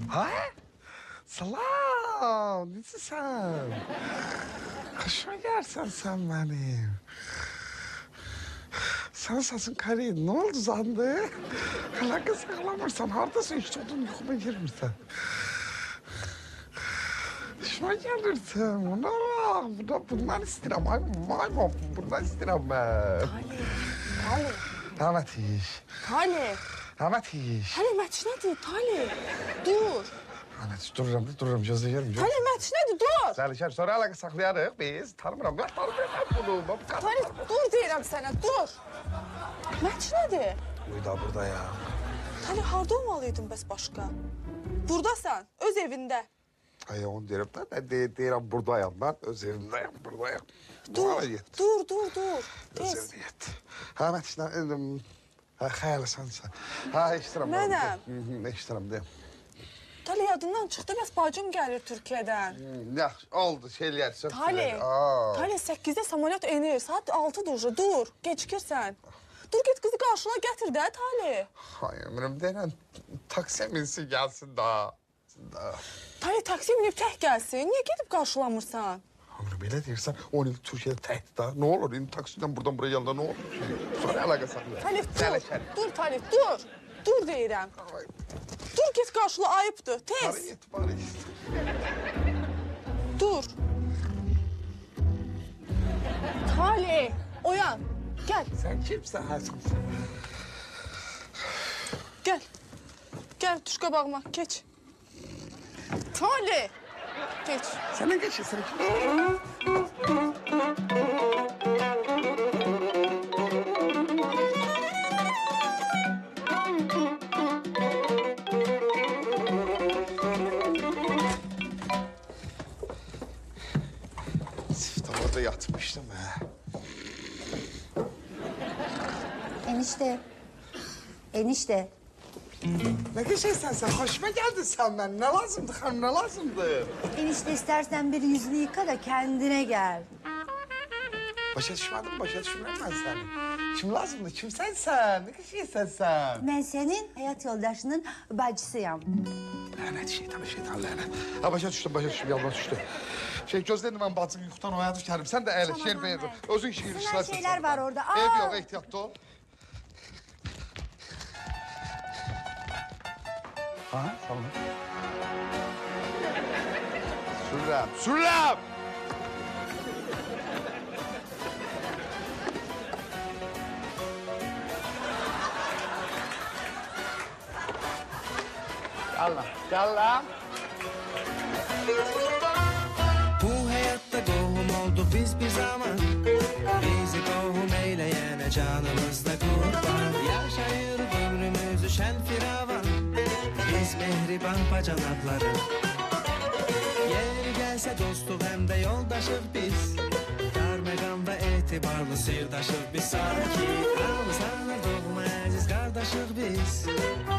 Ha? Salam, nasılsın? Hoşuma gelsen sen benim. Sen sesin karıydı, ne oldu zandı? Hala kız ağlamırsan, haradasın hiç oldun yokuma girmirsen. Hoşuma gelirsin, bundan istedim, maymun, bundan istedim ben. Talih. Evet iş. Talih. Evet iş. Talih Mətinədir, Talih. Dur. Evet, dururum, gözü yerim. Talih Mətinədir, dur. Zəlişər, sonra əlaqə saxlayarıq biz. Tanımıram, ben bunu. Talih, dur deyirəm sənə, dur. Mətinədir. Uyda burada ya. Talih, harda olmalıydın bəs başqa? Buradasan, öz evində. Ay onu derim de ben deyirəm buradayım ben. Öz evimdeyim, buradayım. Dur, dur. Öz Tez. evdeyim. Ha, mən işlə... Ha, xəyal sənsən. Ha, iştirəm. Mənəm. İştirəm, deyim. Talih, yadından çıxdı, bəs bacım gəlir Türkiyədən. Yaxşı, oldu, şeylər, söz. Talih, Talih 8-də samolyot enir, saat 6-dır, dur, gecikirsən. Dur, get qızı qarşına gətir də, Talih. Ay ömrüm, deyirəm, taksiyə minsin, gəlsin daha. Talih, taksi minib tək gəlsin, niyə gedib qarşılamırsan? Ömrüm, elə deyirsən, 10 il Türkiyədə təkdir daha. Ne olur, indi taksiden buradan buraya yanında ne olur? Sonra əlaqə saxlayaq. Talih, dur, Talih, dur. Dur deyirəm. Dur, get qarşıla, ayıbdır, tez. Bari. Dur. Talih, oyan, gəl, Sen kimsin, Hasan? gəl. Gəl, tuşqa bağıma, keç. Talih, geç. Sen ne geçiyorsun? Kimsin? Orada yatmıştım ha. Enişte. Ne geçersen sen, hoşuma geldin sen ben. Ne lazımdı hanım, ne lazımdı? Enişte istersen bir yüzünü yıka da kendine gel. Başa düşmedim, başa düşmem ben seni. Kim lazımdı, kim sen? Ne geçersen sen? Ben senin hayat yoldaşının bacısıyım. Lanet şeytan, lanet. Ha başa düştüm, yalnız düştü. Gözlerim ben bacım yuxudan oyadı Kerim. Sen de eyle, şer beğendin. Özün şiir Güzel şeyler var orada. Ev yok, ehtiyatlı ol. Ha, tamam. Sürrem! Gel. Bu hayatta tohum oldu biz bir zaman. Bizi tohum eyleyene canımızda kurban. Yaşayır ömrümüzü şen firavan. Biz mehriban bacanakları. Yeri gelse dostluk hem de yoldaşık biz. Darmeganda etibarlı sırdaşık biz sanki. Ağızlarına doğma aziz kardeşik biz.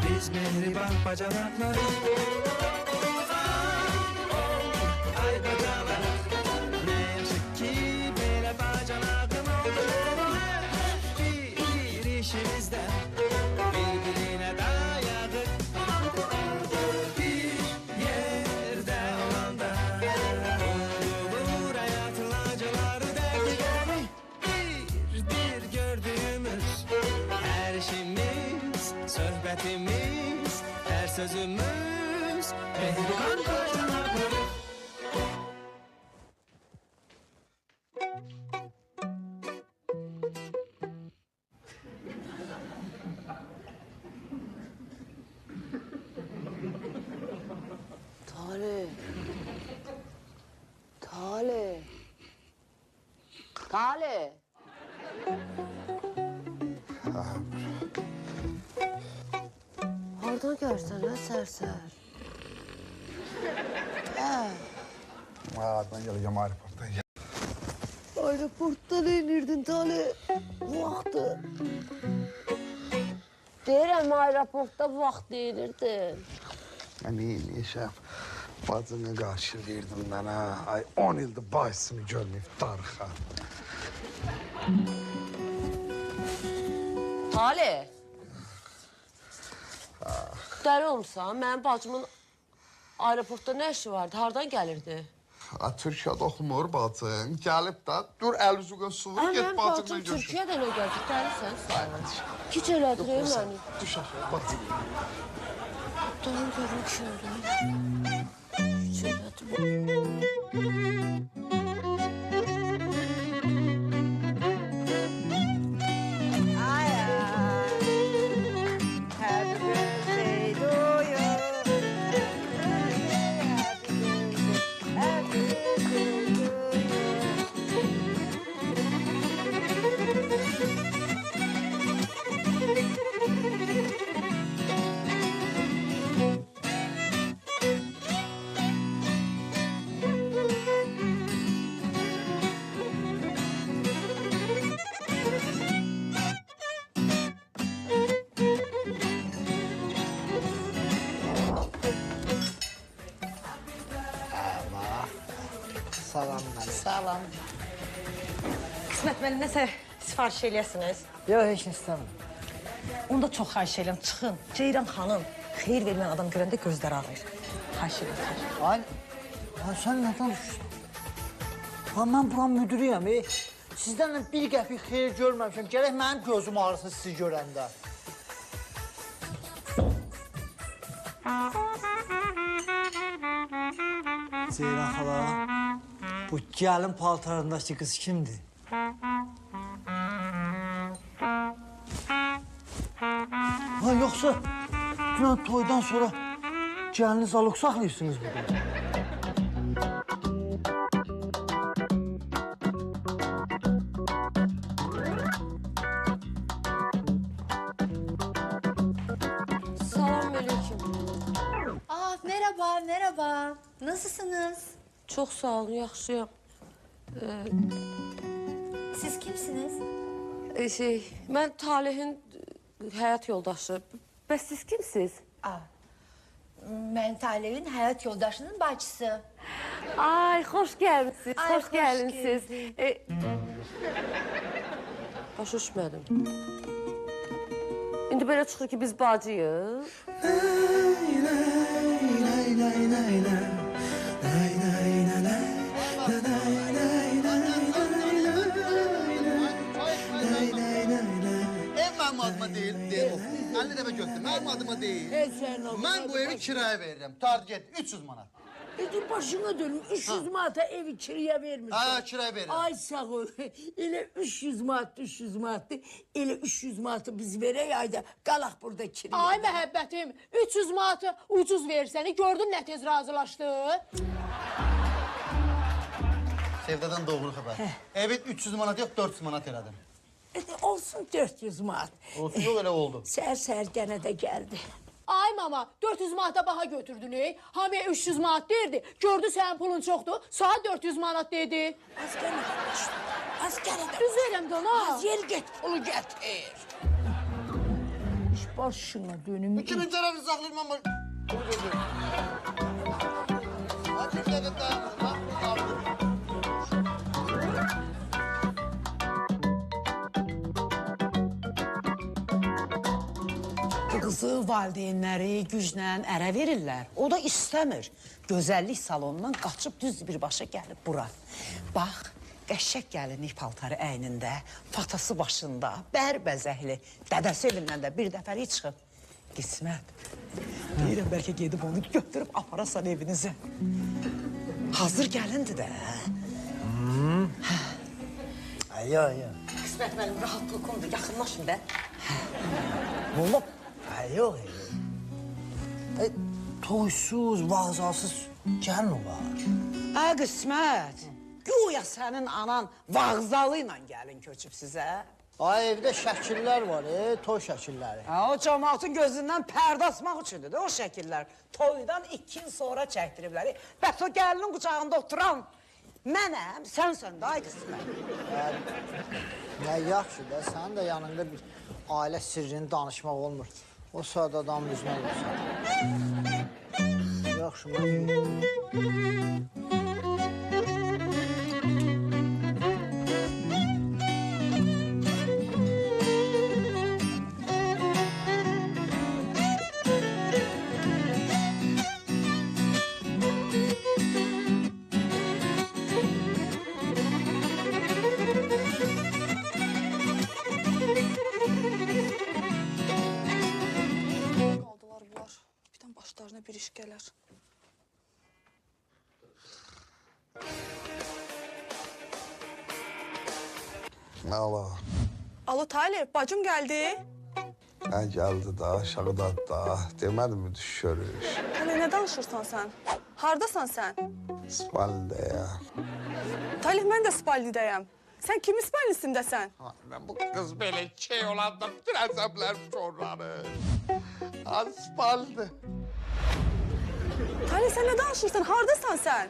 Biz mehriban bacanakları. Ay bacanak, ne yazık ki böyle bacanakım oldu. Bir işimizde birbirine dayadık. Bir yerde olanda olur hayatın acıları derdi. Bir gördüğümüz her işimiz, sohbetimiz, her sözümüz mehriban bacanakları. Talih. Hardan görsən, hə, sərsər? Ben geleceğim aeroporttan. Aeroportdan inirdin Talih. Vaxtı. Deyirəm, aeroportda vaxt deyilirdin. Ben iyi şef. Bacına karşı verdim ben ha. Ay 10 yıldır başını görmeyip darıxa. Talih. Dəli olmuşsan, mənim bacımın aeroportda nə işi vardı, hardan gəlirdi? Türkiyədə oxumur bacın. Gəlib də dur əl-üzü suvur, get Mənim bacınla bacım görüşür. Türkiyədən o gəldi, dəlisən sən. Hiç elədir məni. Düş aşağı, bacım. Doğru görüm ki öyle. Hiç elədir bu. Happy birthday to you. Happy birthday to you. Salamlar. Salam. Qismət, mənə nəsə sifariş eləyəsiniz? Yox, heç nə istəmirəm. Onda çox xahiş edirəm, çıxın. Ceyran xanım, xeyir verməyən adam görəndə gözləri ağrıyır. Xahiş edirəm. Ay, sən nədən düşürsən? Ha, mən buranın müdürüyəm. Sizdən bir qəpik xeyir görməmişəm. Gərək mənim gözüm ağrısın sizi görəndə. Ceyran xala, bu gəlin paltarındakı qız kimdir? Ha, yoxsa dünən toydan sonra gəlini zalog saxlayırsınız burada? Salam aleyküm. Aa, merhaba, merhaba. Nasılsınız? Çox sağ olun, yaxşıyam. Siz kimsiniz? Mən Talehin həyat yoldaşı. Bəs siz kimsiniz? Ben Talev'in hayat yoldaşının bacısı. Ay, xoş gəlmisiniz, Ay, xoş xoş gəlmisiniz. Başa düşmədim. İndi belə çıxır ki, biz bacıyıq. Ev mənim adıma deyil, deyim oxu. 50 dəfə götür, mənim adıma deyil. Mən bu evi kiraya verirəm. Tar get, 300 manat. Peki başına dönüm 300 manata evi kiraya vermişsin. Ha, kiraya verirəm. Ay sağ ol. Elə 300 manat, 300 manatdı. Elə 300 manatı biz verək ayda qalaq burada kiraya. Ay məhəbbətim, 300 manatı ucuz versəni gördün nə tez razılaşdı. Sevdadan doğru xəbər. Evi 300 manat yox, 400 manat elədim. Olsun 400 manat. Olsun, yox elə oldu. Sər gənə də gəldi. Ay mama, 400 manata baha götürdün. Hamiyə 300 manat derdi. Gördü sənin pulun çoxdur, saat 400 manat dedi. Az gənə də başla. Az gənə də. Düz verəm də ona. Az yer get pulu gətir. Başına dönüm. 2000 tərəfini saxlayırım amma... Hadi bir dəqiqə dayanır, bax, bu aldı. Qızı valideynləri güclə ərə verirlər. O da istəmir. Gözəllik salonundan qaçıb düz birbaşa gəlib bura. Bax, qəşəng gəlinlik paltarı əynində, fatası başında, bərbəzəkli, dədəsi elindən də bir dəfəlik çıxıb. Qismət, deyirəm bəlkə gedib onu götürüb aparasan evinizə. Hazır gəlindir də. Yox. Qismət mənim rahatlığımdır, yaxınlaşın da. Olub? Yox. Toysuz, vağzalsız gəlin var. Qismət, güya sənin anan vağzalı ilə gəlin köçüb sizə. Ay, evdə şəkillər var, toy şəkilləri. O cəmaatın gözündən pərdə asmaq üçündür də o şəkillər. Toydan 2 il sonra çəkdiriblər. Bəs o gəlinin qucağında oturan mənəm, sənsən də, ay Qismət. Ya yaxşı da, sənin də yanında bir ailə sirrini danışmaq olmur. O saat adamın üzünə vursan. Yaxşı, mən... başlarına bir iş gələr. Allah. Alo Talip, bacım geldi. Ne geldi da aşağıda da demedim mi düşürüş? Talip ne danışırsan sen? Hardasan sen? İsmail'de ya. Talip ben de Spaldi'deyim. Sen kimin Spaldi'sindesən? Ben bu kız böyle şey olan da bütün azaplar sonları. İsmail'de. Talip sen ne danışırsan? Hardasan sen?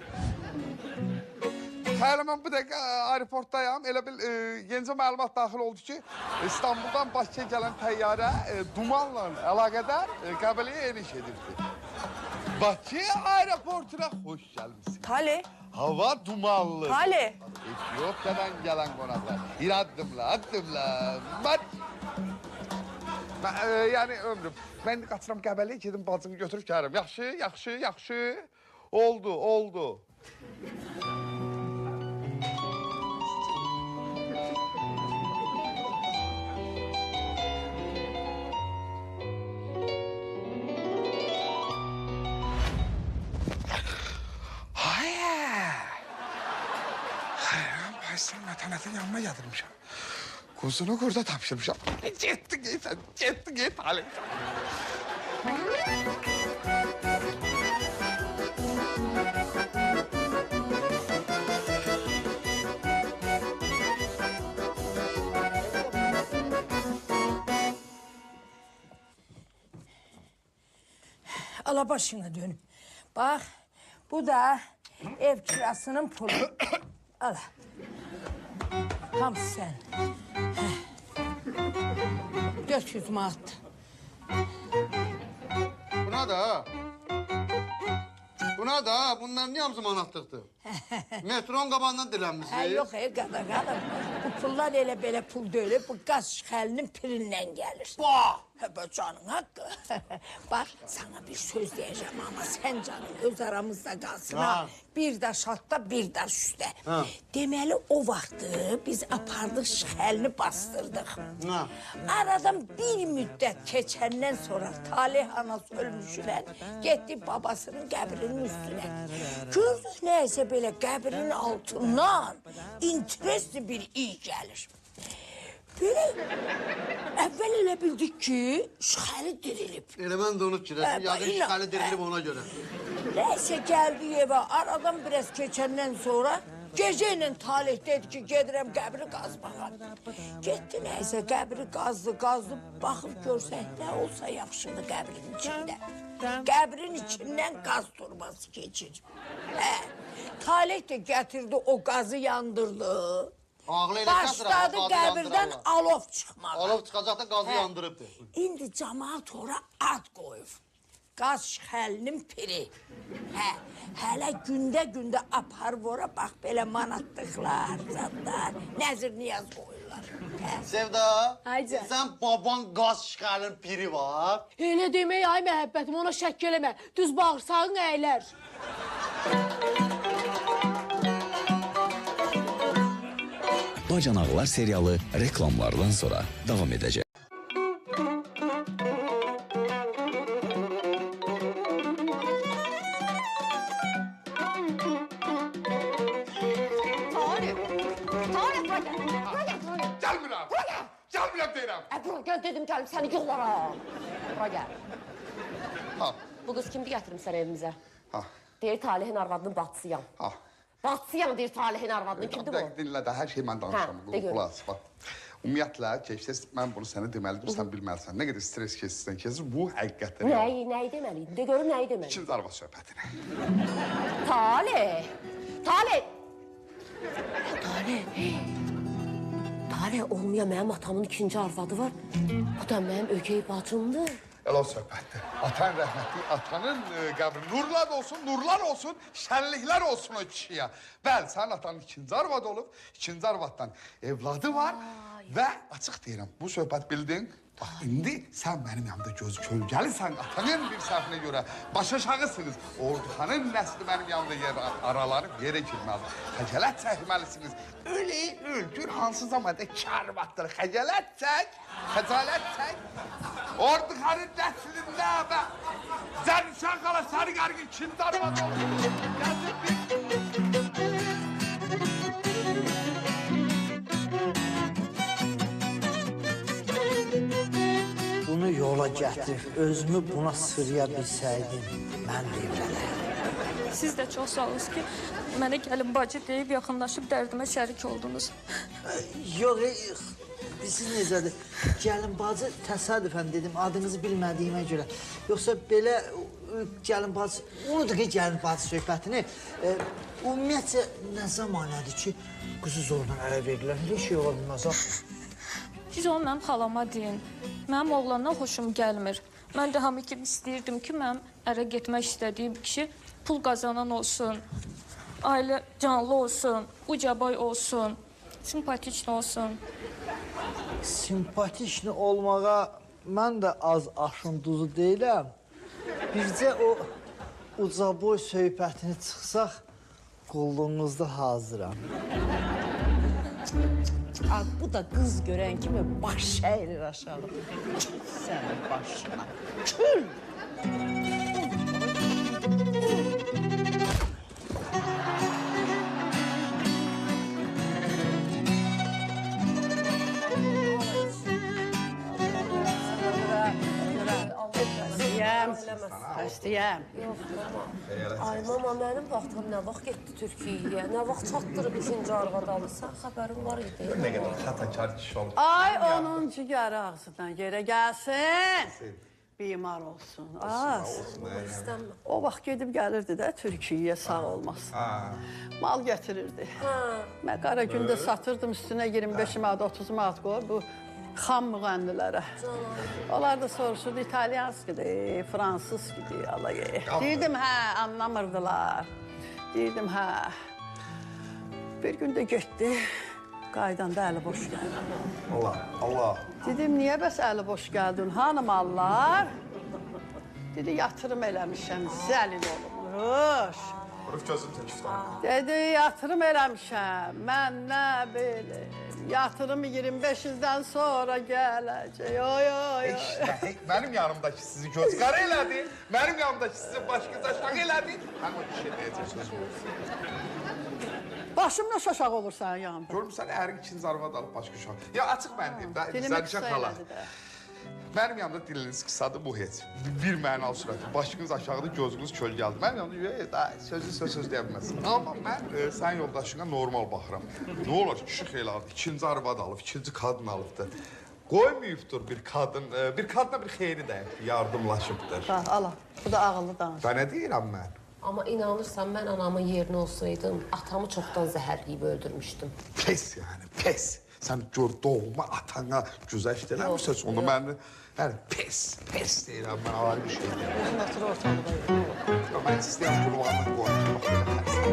Hələ mən bu dəqiqə aeroportdayam. Elə bil yenicə məlumat daxil oldu ki, İstanbuldan Bakıya gələn təyyarə dumanla əlaqədar Qəbələyə eniş edirdi. Bakı aeroportuna xoş gəlmisiniz. Talip, Hava dumanlı. Talip. Etiyopyadan gələn qonaqlar. Bir addımla. Yəni ömrüm, mən qaçıram Qəbələyə gedim bacımı götürüb gəlim. Yaxşı. Oldu. Bayısın mətanətin yanına yadırmışam. Kuzunu kurda tapşırmışam. Getdi git Halim. Ala başına dön. Bak, bu da ev kirasının pulu. Al. Tam sen. 400 manat. Buna da bunlar niye hamısı manatlıqdır? Metron qabandan dilənmişsiniz. Yox, qadın. Bu pullar elə belə pul deyil. Bu qaz şixəlinin pirindən gəlir. Bu canın haqqı. Bak, sana bir söz diyeceğim ama sen canın öz aramızda kalsın ha. Bir daş altta, bir daş üstte. Deməli o vaxtı biz apardıq şixəlini bastırdıq. Aradan bir müddət keçəndən sonra Talih anası ölmüşlər. Getdi babasının qəbrinin üstüne. Gördük neyse böyle qəbrinin altından interesli bir iş gelir. Böyle evvel elə bildik ki şixəli dirilib. Elə mən də onu fikirləşdim. Yadın şixəli dirilib ona görə. Neyse geldi eve aradan biraz keçəndən sonra geceyle Talih dedi ki gedirəm qəbri qazmağa. Getdi neyse qəbri qazdı. Baxıb görsək nə olsa yaxşıdır qəbrin içində. Qəbrin içindən qaz turbası keçir. Talih de getirdi o gazı yandırdı. Başladı qəbirdən alov çıxmağa. Alov çıxacaq da qazı yandırıbdır. İndi cemaat ora ad qoyub. Qaz şixəlinin piri. Hələ gündə aparıb ora bax belə manatlıqlar, zadlar, nəzir niyaz qoyurlar. Sevda, Haydi. sən baban qaz şixəlinin piri var. Elə demək ay məhəbbətim, ona şəkk eləmə. Düz bağırsağın əylər. Bacanaqlar serialı reklamlardan sonra davam edecek. Gelmirəm deyirəm. Bura gel dedim gelip seni yollara. Bura gel. Ha. Bu kız kimdi getirdim sen evimize? Ha. Deyir Talih'in arvadının batsıyam. Ha. Batsıyam deyir Talih'in arvadının kimdi bu? Dinlə də hər şey mən danışıram. de gör. Qulaq as, bax. Ümumiyyətlə, keçsə mən bunu sənə deməlidir, sən bilməlisən. Nə qədər stres keçirsən keçir, bu həqiqətdir. Neyi deməliydim? De görüm neyi deməliydim? İkinci arvad söhbətini. Talih! Talih! Talih olmuyor, mənim atamın ikinci arvadı var. Bu da mənim ökey bacımdır. Elə o söhbətdir. Atan rəhmətli, atanın qəbri nurlar olsun, şənliklər olsun o kişiyə. Bəli, sənin atanın ikinci arvadı olub, ikinci arvaddan evladı var və açıq deyirəm, bu söhbət bildin, Bak indi sen benim yanımda göz kölgelisən, atanın bir səhvinə görə baş aşağısınız. Orduxanın nəsli benim yanımda yer araları yerə girməli. Xəcalət çəkməlisiniz. Öyle öldür hansı zamanda kar vaxtları xəcalət çək, xəcalət çək. Orduxanın nəslində be. Zərnişan qala sarı qargı ikinci arvad olur. Yazın bir... Bunu yola gətir, özümü buna sıraya bilsəydim, mən devrələyəm. Siz də çox sağ olunuz ki, mənə gəlin bacı deyib yaxınlaşıb dərdimə şərik oldunuz. Yox, siz necədir? Gəlin bacı təsadüfən dedim, adınızı bilmədiyimə görə. Yoxsa belə gəlin bacı, unudur ki, gəlin bacı söhbətini. Ümumiyyətcə, nə zamanədir ki, qızı zorla ələ verirlər, heç şey ola bilməz. Siz onu mənim xalama deyin. Mənim oğlandan xoşum gəlmir. Mən də hamı kimi istəyirdim ki, mənim ərə getmək istədiyim kişi pul qazanan olsun, ailə canlı olsun, ucaboy olsun, simpatikli olsun. Simpatikli olmağa mən də az aşınduzu deyiləm. Bircə o ucaboy söhbətini çıxsaq, qulluğunuzda hazıram. Bu da qız görən kimi baş əyrir aşağı. Sənin başına. Kül! Xəstəyəm. Yox, mama. Ay, mama, mənim vaxtım nə vaxt getdi Türkiyəyə? Nə vaxt çatdırıb ikinci arvad alırsan? Xəbərim var idi. Nə qədər xatakar kişi olur. Ay, onun cigəri ağzından yerə gəlsin. Bimar olsun. İstəməm. O vaxt gedib gəlirdi də Türkiyəyə sağ olmasın. Mal gətirirdi. Mən qara gündə satırdım üstünə 25 manat, 30 manat qoy bu xam müğənnilərə. Onlar da soruşurdu, İtalyanskidir, Fransızskidir, alayı. Deyirdim, hə, anlamırdılar. Deyirdim, hə. Bir gün də getdi, qaydanda əli boş gəldi. Allah. Dedim, niyə bəs əli boş gəldin, hanım Allah? Dedi, yatırım eləmişəm, zəlil olmuş. Ruf gözüm təkifdən. Dedi, yatırım eləmişəm, mən nə bilim. Yatırım 25 ildən sonra gələcək, oy. Mənim yanımdakı sizi göz qara elədi, mənim yanımdakı sizi baş göz aşağı elədi. Mən o kişiyə deyəcək. Başımla şaşaq olur sənin yanında. Görmüsən, ərin ikinci arvad alıb baş göz aşağı. Ya, açıq mən deyim də, Dilimi qısa Zərnişan xala. elədi də. Mənim yanımda diliniz qısadır, bu heç. Bir mənalı sürətdir. Başınız aşağıdır, gözünüz kölgəlidir. Mənim yanımda söz deyə bilməzsin. Amma mən sənin yoldaşına normal baxıram. Nə olur ki, kişi xeyli alıb, ikinci arvad alıb, ikinci qadın alıbdır. Qoymayıbdır bir qadına bir xeyri dəyib, yardımlaşıbdır. Ala, bu da ağıllı danış. Ben nə deyirəm mən? Amma inanırsan, mən anamın yerinə olsaydım, atamı çoxdan zəhərləyib öldürmüşdüm. Pes yani, pes. Sen gör doğma atana güzəşt eləmirsən, onu mən... Yəni, pes deyirəm, mən ayrı bir şey deyirəm. Özün otur ortalığa. Mən istəyirəm qurbanlık qoyacaq, bax belə xəstə.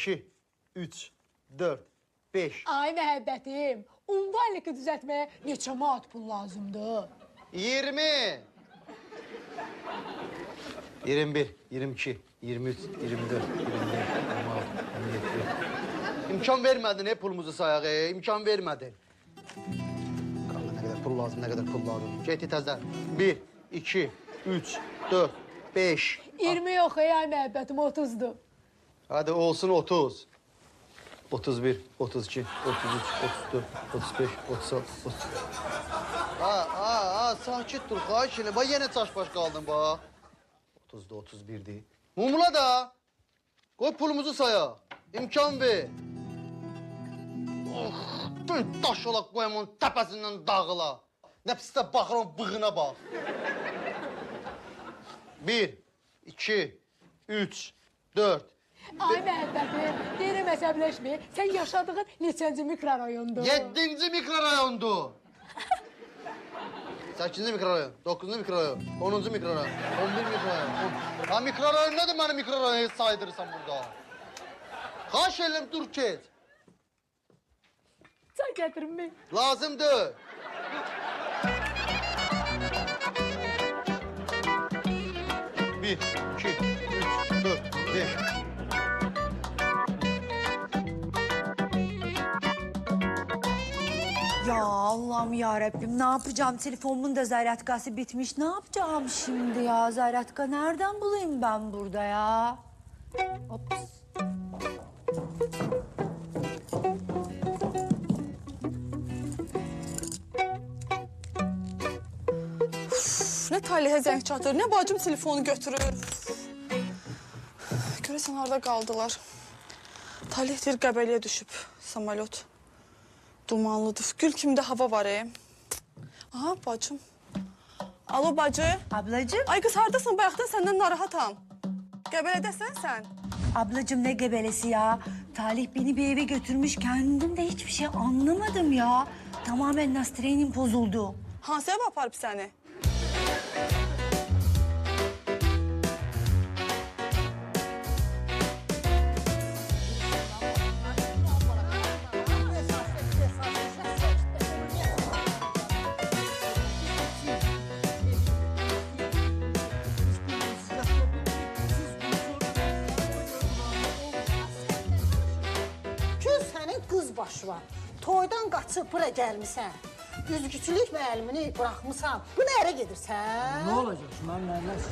İki, üç, dört, beş. Ay məhəbbətim, umvalniki düzəltməyə neçə manat pul lazımdır? 20. 21, 22, 23, 24, 25, 26, 27. İmkan vermədin pulumuzu sayaq, imkan vermədin. Qanına nə qədər pul lazım, nə qədər pul lazım. Getdi təzə. 1, 2, 3, 4, 5. 20 yox, ay məhəbbətim, 30'dur. Hadi olsun 30. 31, 32, 33, 34, 35, 36, 37. Sakit dur, xahiş elə. Bax, yenə çaş-baş qaldın, bax. 30'da 31'di. Mumla da. Qoy pulumuzu saya. İmkan ver. Bir daş olaq qoyam onun təpəsindən dağıla. Nə pisdə baxır onun bığına bax. 1, 2, 3, 4, Ay məhəbbətim, deyirəm əsəbləşmə. Sən yaşadığın neçənci mikrorayondur? 7-ci mikrorayondur. 8-ci mikrorayon, 9-cu mikrorayon, 10-cu mikrorayon, 11 mikrorayon. Ha mikrorayon nədir mənim mikrorayonu saydırırsan burada? Xahiş edirəm dur keç. Çay gətirin mi? Lazımdır. Bir, iki, üç, dört, beş. Ya Allah'ım ya Rabbim ne yapacağım? Telefonumun da zaryadkası bitmiş. Ne yapacağım şimdi ya? Zaryadka nereden bulayım ben burada ya? Ops. Ne Talihə zəng çatır, ne bacım telefonu götürür. Görəsən harada qaldılar? Talih deyir Qəbəliyə düşüb samolyot. Dumanlıdır. Gül kimdə hava var Aha bacım. Alo bacı. Ablacığım. Ay kız haradasan? Bayaqdan senden narahatam. Qəbələdəsən sen? Ablacığım ne gebelesi ya? Talih beni bir eve götürmüş. Kendim de hiçbir şey anlamadım ya. Tamamen nastrenim bozuldu. Hansı ev aparıb səni? Başı var. Toydan qaçıb bura gəlmisən. Üzgüçülük müəllimini bıraxmısan. Bu nərə gedirsən? Nə olacaq ki, mən nəsə?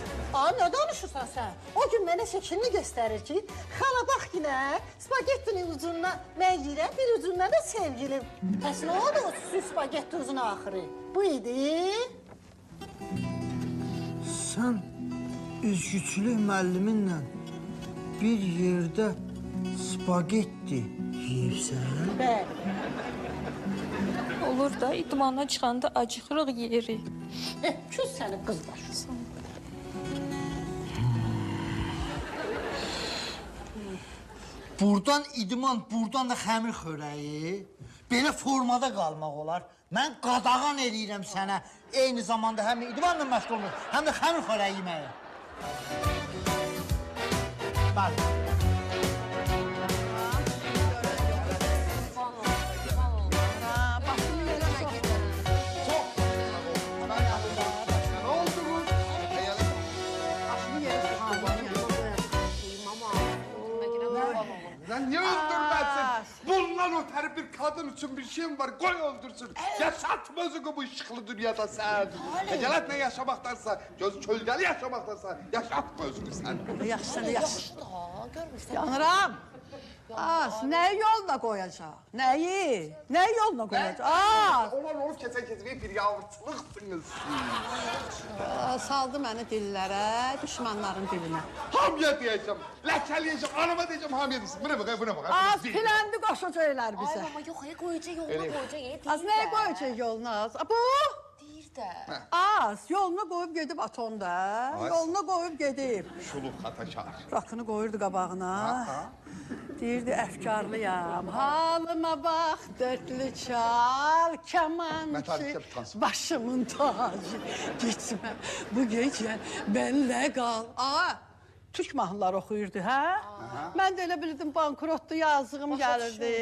Nə danışırsan sən? O gün mənə şəklini göstərir ki, xala bax yenə, spagettinin ucundan mən yiyirəm, bir ucundan da sevgilim. Bəs nə oldu o spagetti uzun axırı? Bu idi. Sən üzgüçülük müəlliminlə bir yerdə spagetti yeyirsən? Bəli. Olur da, idmana çıxanda acıqırıq yeri. Küs səni qız başı. Buradan idman, buradan da xəmir xörəyi. Belə formada qalmaq olar. Mən qadağan eləyirəm sənə. Eyni zamanda həm idmanla məşğul olmaq, həm də xəmir xörəyi yeməyə. Bəli. Sen niye öldürmezsin? Bundan öteri bir kadın için bir şeyim var. Koy öldürsün. Yaşatma özünü bu ışıklı dünyada sen. Gel ne yaşamaktansa, göz çölgeli yaşamaktansa yaşatma özünü sen. Yaxşı, yaxşı. Yanıram. Az, ne yoluna koyacaq? Neyi? Ne yoluna koyacaq? Az. Onlar olup kesen bir yavruçılıksınız siz. Saldı məni dillərə, düşmanların dilinə. Hamiye diyeceğim, lekeleyeceğim, anama diyeceğim hamiye desin. Buna bak, buna bak. Az filəndi qoşacaqlar bizə. Ay baba yok, koyacaq yoluna koyacaq. Az nəyə qoyacaq yoluna az? Bu? Deyir də. Az, yoluna qoyub gedib atonda. Yoluna qoyub gedib. Şuluk hataşar. Rakını qoyurdu qabağına. Deyirdi əfkarlıyam. Halıma bax, dörtlü çal, kamançı, başımın tacı. Geçməm bu gecə benlə qal. Türk mahnıları oxuyurdu, hə? Mən də elə bilirdim bankrotdu, yazığım gəlirdi.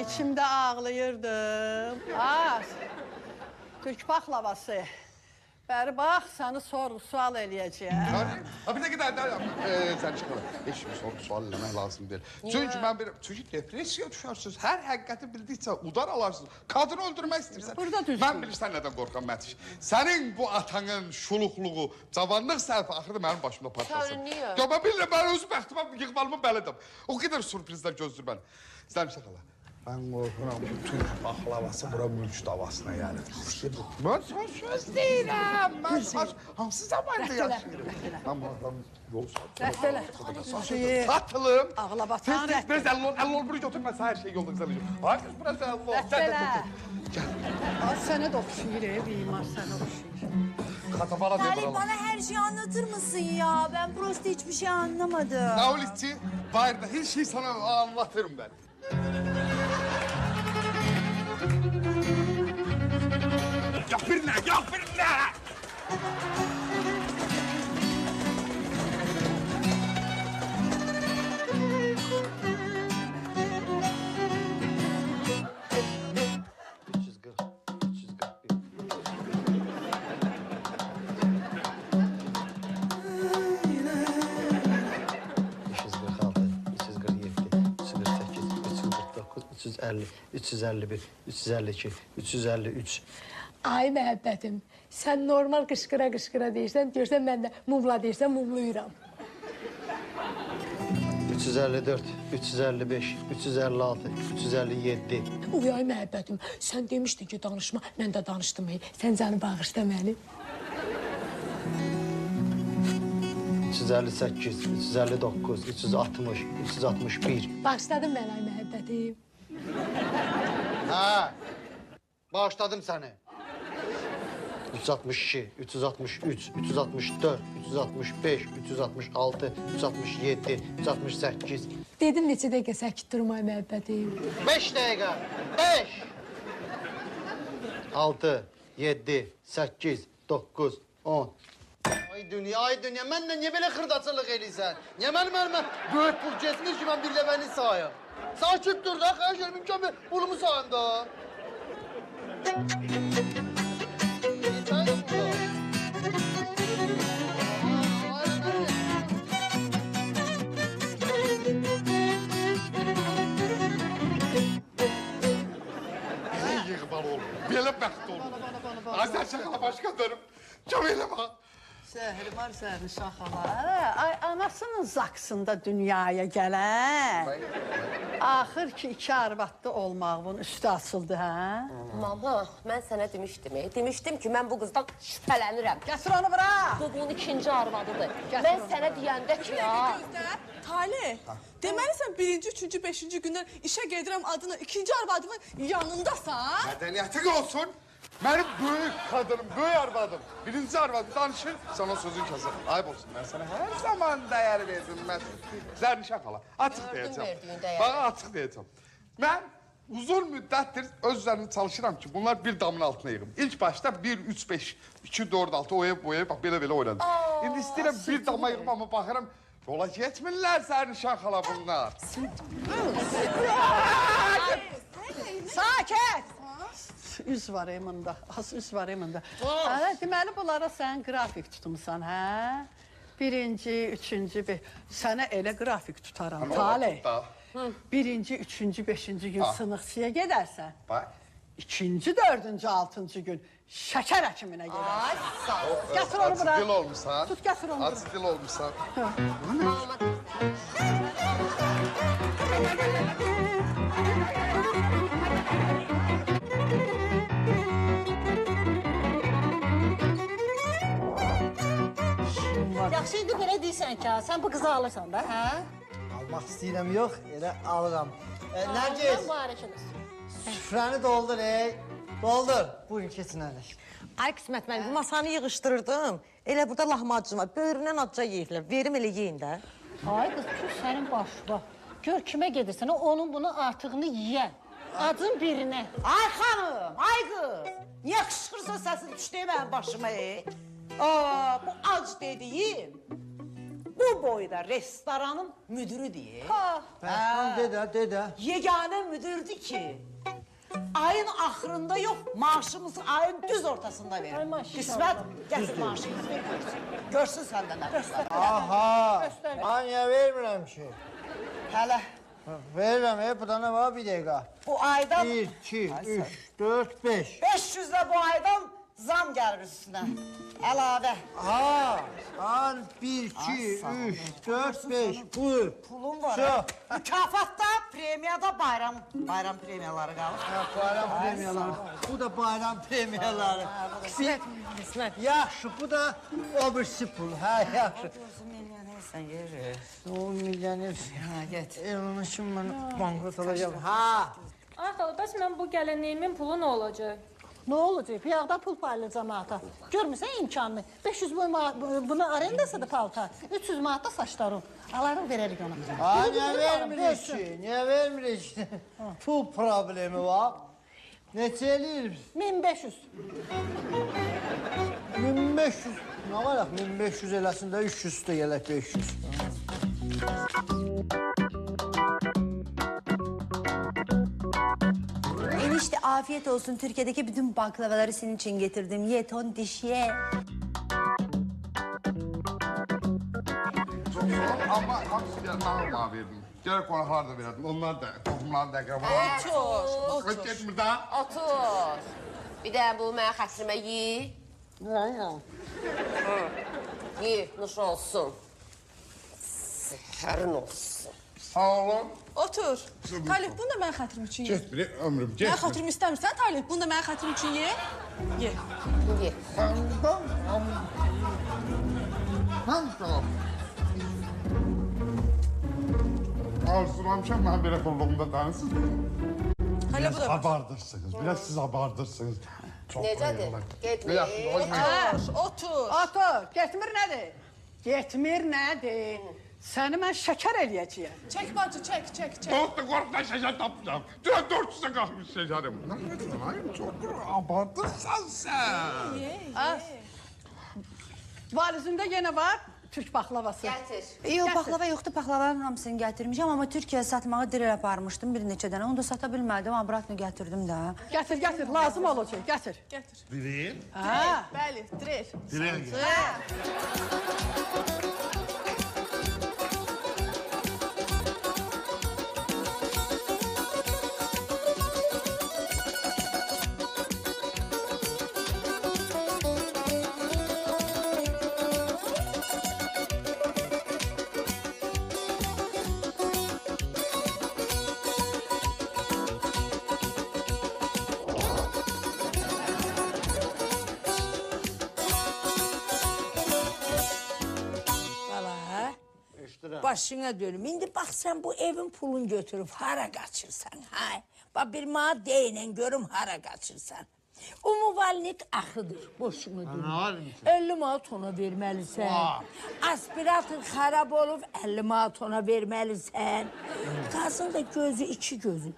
İçimdə ağlayırdım. Türk baklavası. Bəri bax, səni sual eləyəcəyəm. Bir dakika daha. Sen çıkalım. Hiçbir sual eləmək lazım değil. Çünkü depresiya düşərsiniz. Her həqiqəti bildikçe udar alarsınız. Kadını öldürmək istəyirsən. Burada düzdür. Ben bilirsən nədən qorxam Mətiş. Senin bu atanın şuluqluğu, cavanlıq sərfi axırda mənim başımda patlasın. Sən niyə? Ya ben bilirəm, ben özüm bəxtimə yığmalımı bələdəm. O kadar sürprizler gözlür beni. Sen şakala. Ben korkuram bu Türk baklavası bura mülk davasına yani. Ben söz deyirəm. Ben söz... Hansı zamanda yaşayırım? Ben yol Rəhbələ. Atılım. Ağla batan rəhbələ. Biraz 50 ol buru götür, ben sana her şeyi yolda güzeleceğim. Hayır, biraz 50 ol. Rəhbələ. Sənə də oxşayır, imar sənə oxşayır. Katabala de Talih buralar. bana her şeyi anlatır mısın ya? Ben prosta hiçbir şey anlamadım. Naulitçi, bayırda her şeyi sana anlatırım ben. Yapırma, yapırma! ...350, 351, 352, 353. Ay məhəbbətim, sən normal qışqıra deyirsən, görsən mən də mumla deyirsən, mumluyuram. 354, 355, 356, 357. Uy ay məhəbbətim, sən demişdin ki danışma, mən də danışdım. Sən canı bağışla məni. 358, 359, 360, 361. Bağışladın mən ay məhəbbətim. Ha, bağışladım seni. 362, 363, 364, 365, 366, 367, 368. Dedim neçə dəqiqə sakit durma ay məhəbbətim. 5 dakika, 5. 6, 7, 8, 9, 10. Ay dünya, mənlə niyə belə xırdaçılıq eləyirsən? Niyə mənim əlimə böyük pul kesmiş ki, mən bir ləvəni sayım? Sakit dur da, xəş elim, imkan ver, pulumu sayım da. Yığmal oğlum, belə bəxt olur. Azər şakala başqa dönüm. Çok elə bax. Zəhrimar səni şaxalar. Ay anasının zaksında dünyaya gələn. Axır ki iki arvadlı olmaq bunun üstü açıldı hə? Mama, mən sənə demişdim ki, mən bu qızdan şübhələnirəm. Gətir onu bura. Bu bunun ikinci arvadıdır. Mən sənə deyəndə ki ya. Talih, deməli sən birinci, üçüncü, beşinci gündən işə gedirəm adını ikinci arvadımın yanındasan. Mədəniyyətin olsun. Benim büyük kadınım, büyük arvadım. Birinci arvadım danışır, sana sözün keser. Ayıp olsun, ben sana her zaman değer verdim ben. Zernişah hala, açık diyeceğim. Bana açık diyeceğim. Ben uzun müddettir özlerine çalışıram ki bunlar bir damın altına yığım. İlk başta 1, 3, 5, 2, 4, 6 oya bak böyle oynadım. Şimdi istedim bir dama yığım ama bakırım yola geçmirler Zernişah hala bunlar. Sakit! Üz var emində, az üz var emində. Deməli bunlara sən qrafik tutmusan, hə? Birinci, üçüncü, sənə elə qrafik tutaram, Talih. Birinci, üçüncü, beşinci gün sınıqçıya gedərsən. İkinci, dördüncü, altıncı gün şəkər həkiminə gedərsən. Ay sağ ol. Gətir onu bura. Açık dil olmuşsan. Tut, gətir onu bura. Açık dil olmuşsan. Yaxşı, indi belə deyirsən ki, sən bu qızı alırsan da, hə? Almaq istəyirəm, yox, elə alıram. Nərgiz, süfrəni doldur, doldur. Buyurun, keçin ələk. Ay qismət, mən bu masanı yığışdırırdım. Elə burada lahmacun var, böyründən acca yeyirlər. Verim elə yeyin də. Ay qız, kür sənin başına. Gör kimə gedirsən, onun bunu artığını yiyən. Adın birinə. Ay xanım, ay qız. Niyə qışqırsan səsin düşdü mənim başıma, bu ac dediyin bu boyda restoranın müdürüdür. Dedə. Yeganə müdürdür ki, ayın axırında yox, maaşımızı ayın düz ortasında verir. Qismət, gətir maaşımızı ver, görsün səndə nə göstər. Aha, mən niyə vermirəm ki? Hələ. Verirəm, bu da nə var bir dəqiqə? Bu aydan... 1, 2, 3, 4, 5. 500 də bu aydan zam gəlir üstünə. Əlavə. Ha, 1, 2, 3, 4, 5. Buyur. Pulum var. Mükafatda, premiyada bayram premiyaları qalır. Bayram premiyaları. Bu da bayram premiyaları. Qismət. Yaxşı, bu da o birisi pul. Hə, yaxşı. Sən yerir. O milyoner. Hə, get. Onun üçün mən bankrot olacağım. Ha. Ay xala, bəs mən bu gəlinliyimin pulu nə olacaq? Ne olacak? Piyada pul paylı cemaata. Görmürsən imkanını. 500 manat bunu arendasıdır paltar. 300 manat da saçlarım. Alarım verərik ona. Ha, niye vermirik ki? Niye vermirik ki? Pul problemi var. Neçə eləyir? 1500. 1500. Ne var ya? 1500 eləsində 300 üstə gələk 500. Enişte afiyet olsun. Türkiye'deki bütün baklavaları senin için getirdim. Ye ton diş ye. Çok sağ ol ama hamısı yanına verdim. Gel konaklar da verdim. Onlar da toplumlar da akrabalar. Otur. Kaç etmir daha? Otur. Bir də bu mənə xətrimə ye. Ye, nuş olsun. Səhərin olsun. Sağ olun. Otur. Talih, bunu da mənim xətrim üçün ye. Get bile ömrüm, Mənim get. xətrim istəmirsən, Talih, bunu da mənim xətrim üçün ye. Ye. Ye. Arzulamışam ben böyle kulluğumda tanısın. Hala bu Biraz da var. abartırsınız, biraz siz abartırsınız. Çok Necədir? hayırlı. Getmir. Otur. Otur. Getmir nədir? Getmir nədir? Səni mən şəkər eləyəcəyəm. Çək bacı, çək. Korkma şeker tapacağım. 400'e kalkmış şekerim. Ne yapıyorsun? Hayır, çok abartırsan sen. Valizimdə yenə var Türk baklavası. Gətir. Yok baklava yoktu. Baklavaların hamısını getirmişim ama Türkiye'ye satmağı diril aparmıştım bir neçə dənə. Onu da sata bilmədim. Abratını getirdim de. Gətir, lazım olacaq, gətir. Diril. Ha. Bəli, diril. Diril. Başına dönüm. İndi bax sen bu evin pulunu götürüp hara kaçırsan. Hay. Bak bir bana deyin görüm hara kaçırsan. O muvallik axıdır. Boşuna dönüm. 50 manat ona vermelisən. Aspiratın xarab olub 50 manat ona vermelisən. Qazın da gözü iki gözü.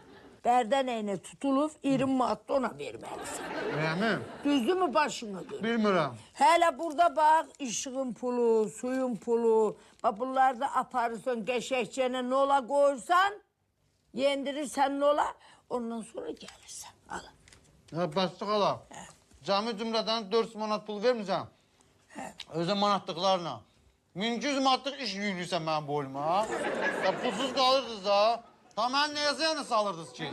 Bərdən eynə tutulub 20 manat da ona verməlisən. Mənim? Düzdür mü başına dönüm? Bilmirəm. Hele burada bak ışığın pulu, suyun pulu. Bak bunları da aparırsan geçekçene nola koysan. Yendirirsen nola. Ondan sonra gelirsen. Al. Ya bastıq ala. Cami cümlədən 400 manat pul vermirsən. Özə manatlıqlarla. 1200 manatlıq iş yüklüysən mənim boynuma. Ya pulsuz qalırdınız da. Ta mən nəyə ziyanı salırdınız ki?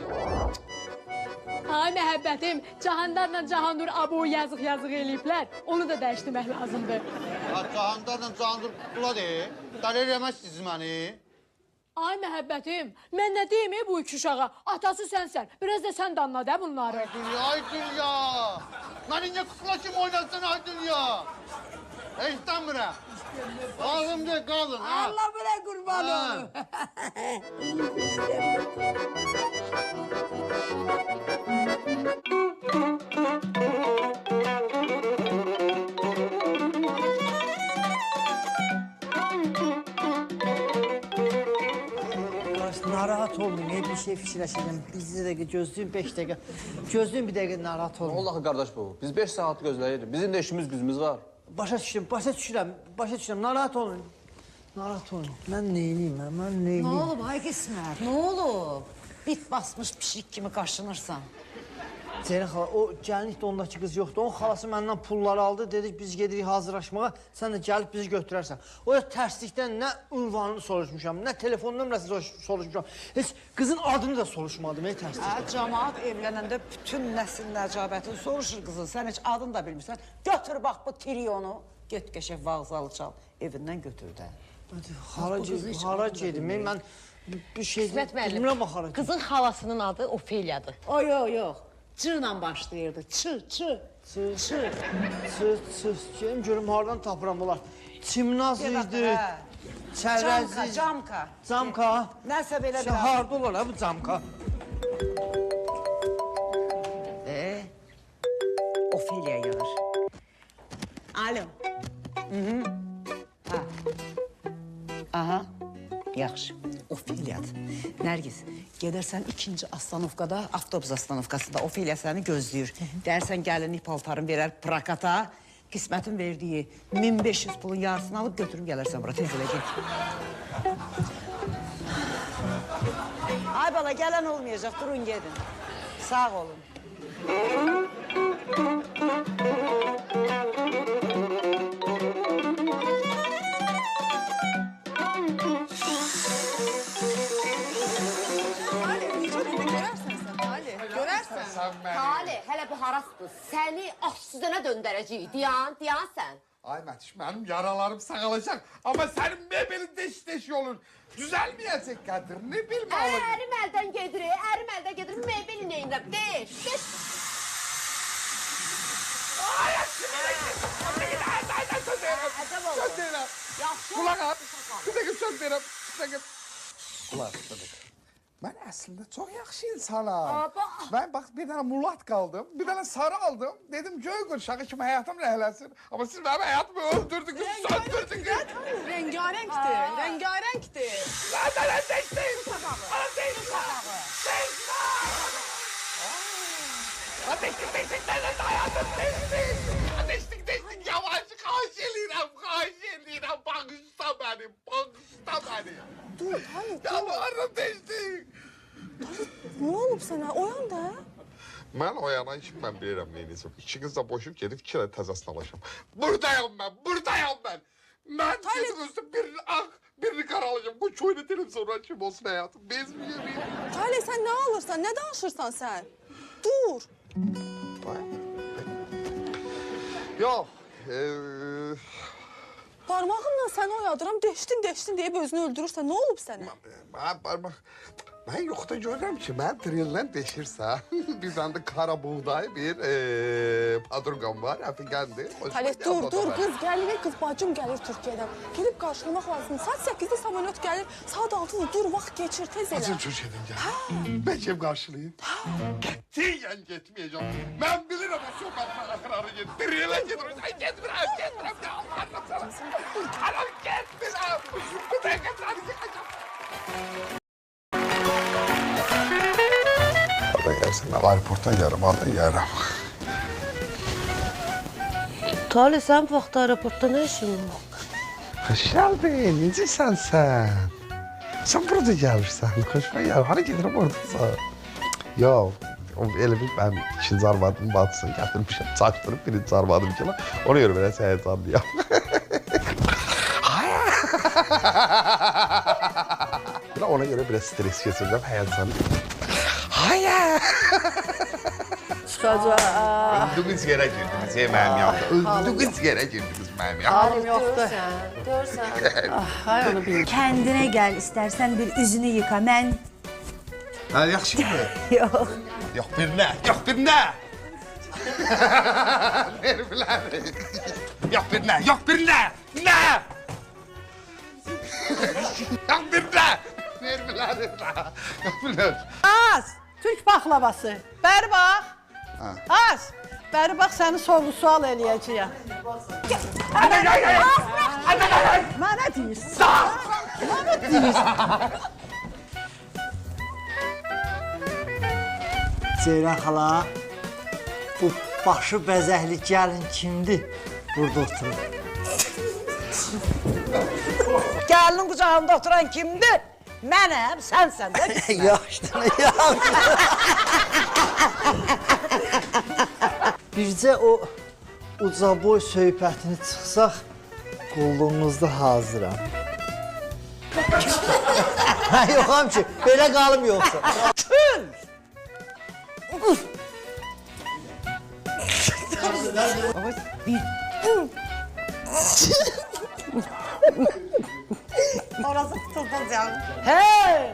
Ay məhəbbətim, Cahandarla Cahandur abo yazıq eləyiblər. Onu da dəyişdirmək lazımdır. Ya Cahandarla Cahandur pula deyil. Dəlir eləməzsiniz məni. Ay məhəbbətim, mən nə deyim bu iki uşağa? Atası sənsən, biraz da sən danla da bunları. Ay dünya! Mən indi kukla kim oynasın ay dünya? İstəmirəm. Ağzımda qalın ha. Allah bile kurban olun. Narahat olmayın, bir şey fikirləşirəm. Bizi də gözləyin 5 dəqiqə. Gözləyin bir dəqiqə narahat olmayın. Vallahi qardaş bu. Biz 5 saat gözləyirik. Bizim də işimiz gücümüz var. Başa düşürəm. Narahat olun. Narahat olun. Mən neyliyim, mən Ne neyliyim? olub ay qismət? Ne olub? Bit basmış pişik kimi qaşınırsan. Zeynep xala, o gəlinlikdə ondakı qız yoxdur. Onun xalası məndən pulları aldı, dedik biz gedirik hazırlaşmağa, sən də gəlib bizi götürərsən. O tərslikdən nə ünvanını soruşmuşam, nə telefon nömrəsini soruşmuşam. Heç qızın adını da soruşmadım, tərslikdən. Cemaat evlənəndə bütün nəsil nəcabətini soruşur qızın. Sən heç adını da bilmirsən. Götür bax bu triyonu. Get qəşəng vağzalı çal. Evindən götür də. Hara gedim, mən bir şey İsmət müəllim, bilmirəm axara. qızın xalasının adı Ofeliyadır. O yox. Çığla başlayırdı. Çı. Gəlin görüm haradan tapıram olar. Çimnaz idi. Çərvəz. Camka. Nəsə belə bir harda olar ha bu camka? Ofeliya yığır. Alo. Ha. Aha. Yaxşı. Ofeliyadır. Nərgiz, gedərsən ikinci astanovkada, avtobus astanovkasında Ofeliya səni gözləyir. Dərsən gəlinlik paltarın verər prakata, qismətin verdiyi 1500 pulun yarısını alıb götürüb gələrsən bura, tez elə get. Ay bala, gələn olmayacaq, durun gedin. Sağ olun. Talih, hələ bu harasdır. Səni aşsızına döndərəcəyik. Diyan sən. Ay Mətiş, benim yaralarım sağalacak. Ama senin mebelin deş olur. Düzelmeyecek kadar. Ne bilmem olacak. Ərim əldən gedir, mebeli neyinlər? Deş. Ay, söz deyirəm. Kulak at. Bir dakika söz deyirəm. Kulak at. Ben aslında çok yaxşı insanım. Ben bak bir tane mulat kaldım, bir tane sarı aldım. Dedim göy kuşağı kimi hayatım rəhləsin. Ama siz benim hayatımı öldürdünüz, söndürdünüz. Rengarenktir, rengarenktir. Lan değiştin. Bana değiştin. Değiştin. Hayatım değiştin. Değiştin. Yavaş kaç elirəm. Bağışla beni. Dur, Talih, dur. Yalvarırım değiştin. Ne olub sənə? Oyan da. Mən oyana işim, mən bilirəm neyinizim. İkiniz də boşub gedib iki ilə təzəsini alacağım. Buradayım mən. Mən sizin üstü birini ağ, birini qara alacağım. Bu çoyunu dilim sonra kim olsun hayatım. Bez mi yemeyim? Talih, sən nə alırsan? Nə danışırsan sən? Dur. Yox. Parmağımla səni oyadıram, deşdin deyib özünü öldürürsən. Nə olub sənə? Ben yokta görürüm ki, ben trillen deşirse. Bir tane kara buğday bir padrugam var, Əfiqəndir. Talih, dur, qız gəlir, qız bacım gəlir Türkiyədən. Gelib qarşılamaq lazımdır. Saat 8-də samolyot gəlir, saat 6-da dur, vaxt geçir, tez elə. Bacım Türkiyədən gəlir. Ben kim qarşılayayım? Qətiyyən getməyəcəm. Mən bilirəm o söhbətin axırarı gedir. Trillen gedir, sen getmirəm. Ya Allah'ım sana. Anam getmirəm. Bu dəqiqə səni yıkacağım. Oradan yersin, ben aeroporttan yerim, oradan yerim. Talih, sən bu vaxt aeroportda nə işin var? Hoş geldin, necəsən sən? Sən burada gəlirsən, xoşuma gəlir. Hara gedirəm oradasan? Yox, elə bil mən ikinci arvadımın bacısını gətirmişəm, çaktırıb birinci arvadım ki, ona görə belə həyəcanlıyam. Ona göre biraz stres geçirdim, həyəcanlıyam. Hayır. Çıxacaq. Öldüğünüz yere girdiniz mənim yanımda. Öldüğünüz yere girdiniz mənim yanımda. Halim yoxdur. Görsən. Hay onu bil. Kendine gel, istersen bir yüzünü yıka. Ben... Ha, yaxşı mı? Yok. Yok bir ne? Nerviler. Yok bir ne? Ne? Yok bir ne? Nerviler. Yok bir ne? Az, Türk baklavası. Beri bak. Az. Beri bak, seni sorgu sual eləyəcəyəm. Mənə deyirsən. Mənə deyirsən. Ceyran xala, bu başı bəzəkli gəlin kimdir burada oturur? Gəlinin qucağında oturan kimdir? Mənəm, sənsən də. Yaxşıdır, Bircə o ucaboy söhbətini çıxsaq, qulluğunuzda hazıram. Mən yoxam ki, belə qalım yoxsa. Tül! Orası tutulacaq. Hey!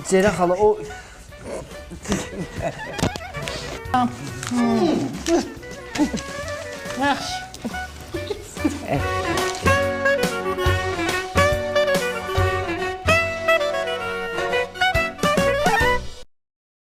Ceyran xala, o... Yaxşı.